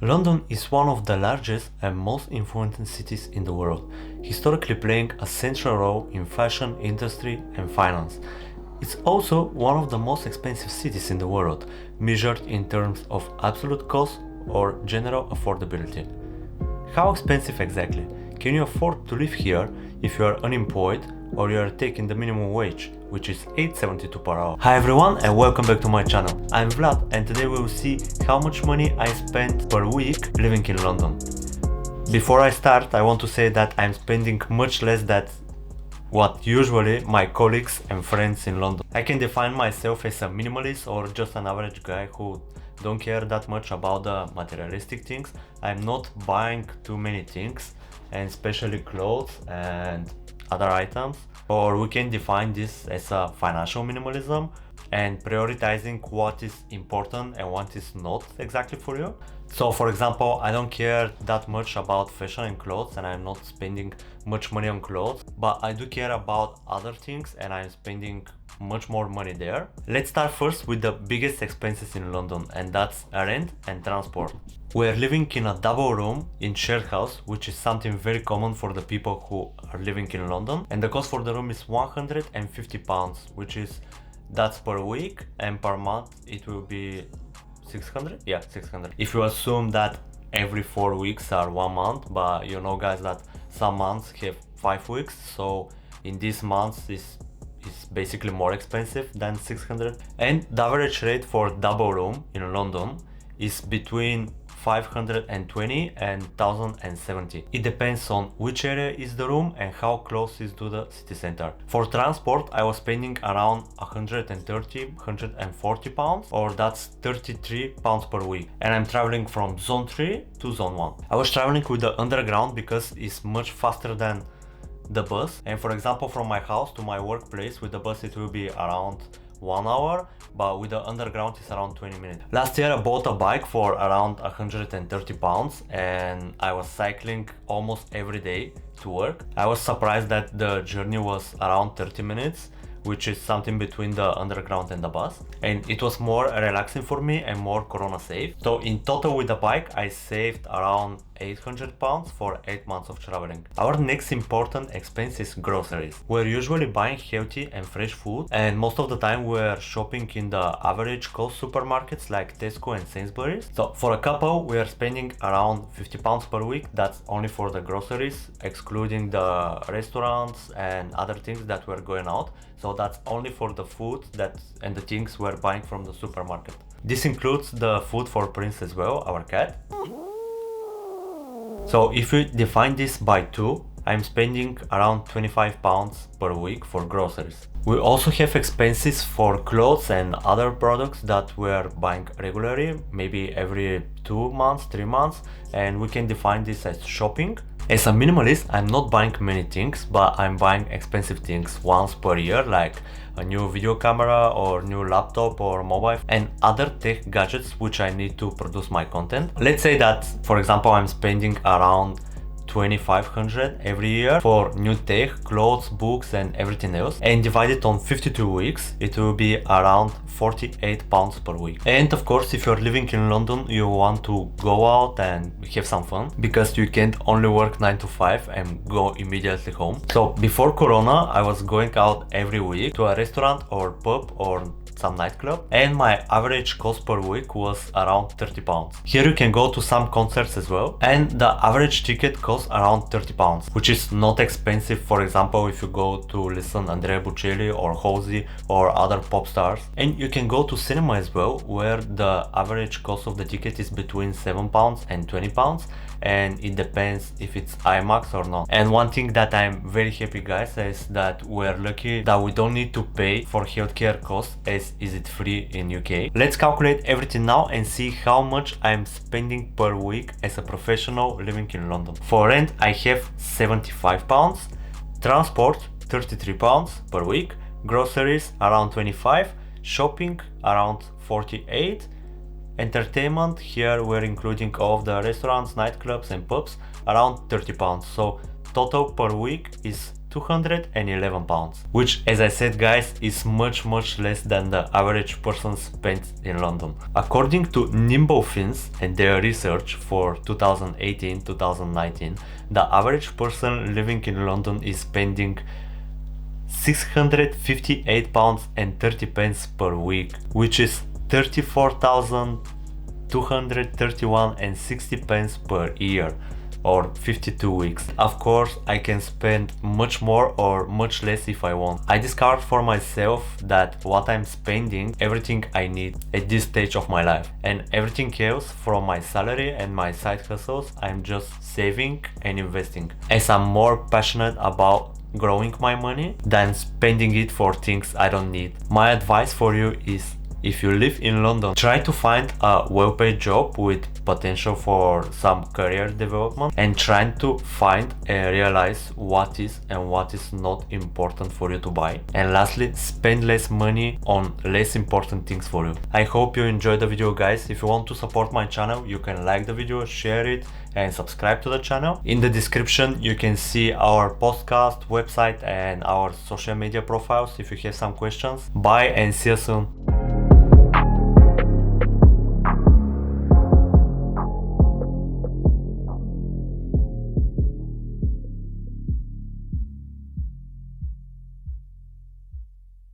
London is one of the largest and most influential cities in the world, historically playing a central role in fashion, industry and finance. It's also one of the most expensive cities in the world, measured in terms of absolute cost or general affordability. How expensive exactly? Can you afford to live here if you are unemployed or you are taking the minimum wage, which is 8.72 per hour? Hi everyone and welcome back to my channel. I'm Vlad and today we will see how much money I spent per week living in London. Before I start, I want to say that I'm spending much less than what usually my colleagues and friends in London. I can define myself as a minimalist or just an average guy who don't care that much about the materialistic things. I'm not buying too many things, and especially clothes and other items. Or we can define this as a financial minimalism and prioritizing what is important and what is not exactly for you. So for example, I don't care that much about fashion and clothes and I'm not spending much money on clothes, but I do care about other things and I'm spending much more money there. Let's start first with the biggest expenses in London, and that's rent and transport. We're living in a double room in shared house, which is something very common for the people who are living in London, and the cost for the room is £150, that's per week, and per month it will be 600. Yeah, 600 if you assume that every 4 weeks are 1 month, but you know guys that some months have 5 weeks, so in these months is basically more expensive than 600. And the average rate for double room in London is between 520 and 1070. It depends on which area is the room and how close is to the city center. For transport, I was spending around 140 pounds, or that's 33 pounds per week. And I'm traveling from zone 3 to zone 1. I was traveling with the underground because it's much faster than the bus, and for example from my house to my workplace with the bus it will be around 1 hour, but with the underground it's around 20 minutes. Last year I bought a bike for around 130 pounds and I was cycling almost every day to work. I was surprised that the journey was around 30 minutes, which is something between the underground and the bus, and it was more relaxing for me and more corona safe. So in total with the bike I saved around 800 pounds for 8 months of traveling. Our next important expense is groceries. We're usually buying healthy and fresh food, and most of the time we're shopping in the average cost supermarkets like Tesco and Sainsbury's. So for a couple we are spending around 50 pounds per week. That's only for the groceries, excluding the restaurants and other things that we're going out. So that's only for the food and the things we're buying from the supermarket. This includes the food for Prince as well, our cat. So if we define this by 2, I'm spending around 25 pounds per week for groceries. We also have expenses for clothes and other products that we're buying regularly, maybe every 2 months, 3 months, and we can define this as shopping. As a minimalist, I'm not buying many things, but I'm buying expensive things once per year, like a new video camera or new laptop or mobile and other tech gadgets which I need to produce my content. Let's say that, for example, I'm spending around 2500 every year for new tech, clothes, books and everything else, and divided on 52 weeks it will be around 48 pounds per week. And of course, if you're living in London, you want to go out and have some fun, because you can't only work 9 to 5 and go immediately home. So before Corona I was going out every week to a restaurant or pub or some nightclub, and my average cost per week was around 30 pounds. Here you can go to some concerts as well, and the average ticket costs around 30 pounds, which is not expensive. For example, if you go to listen Andrea Bocelli or Halsey or other pop stars. And you can go to cinema as well, where the average cost of the ticket is between 7 pounds and 20 pounds, and it depends if it's IMAX or not. And one thing that I'm very happy guys is that we're lucky that we don't need to pay for healthcare costs, as is it free in UK. Let's calculate everything now and see how much I'm spending per week as a professional living in London. For rent I have 75 pounds, transport 33 pounds per week, groceries around 25, shopping around 48, entertainment, here we're including all of the restaurants, nightclubs and pubs, around 30 pounds. So total per week is 211 pounds, which, as I said guys, is much less than the average person spends in London. According to Nimble Fins and their research for 2018-2019, the average person living in London is spending £658.30 per week, which is 34,231.60 per year, or 52 weeks. Of course, I can spend much more or much less if I want. I discovered for myself that what I'm spending, everything I need at this stage of my life, and everything else from my salary and my side hustles, I'm just saving and investing, as I'm more passionate about growing my money than spending it for things I don't need. My advice for you is, if you live in London, try to find a well-paid job with potential for some career development, and trying to find and realize what is and what is not important for you to buy. And lastly, spend less money on less important things for you. I hope you enjoyed the video guys. If you want to support my channel, you can like the video, share it, and subscribe to the channel. In the description you can see our podcast, website, and our social media profiles if you have some questions. Bye and see you soon.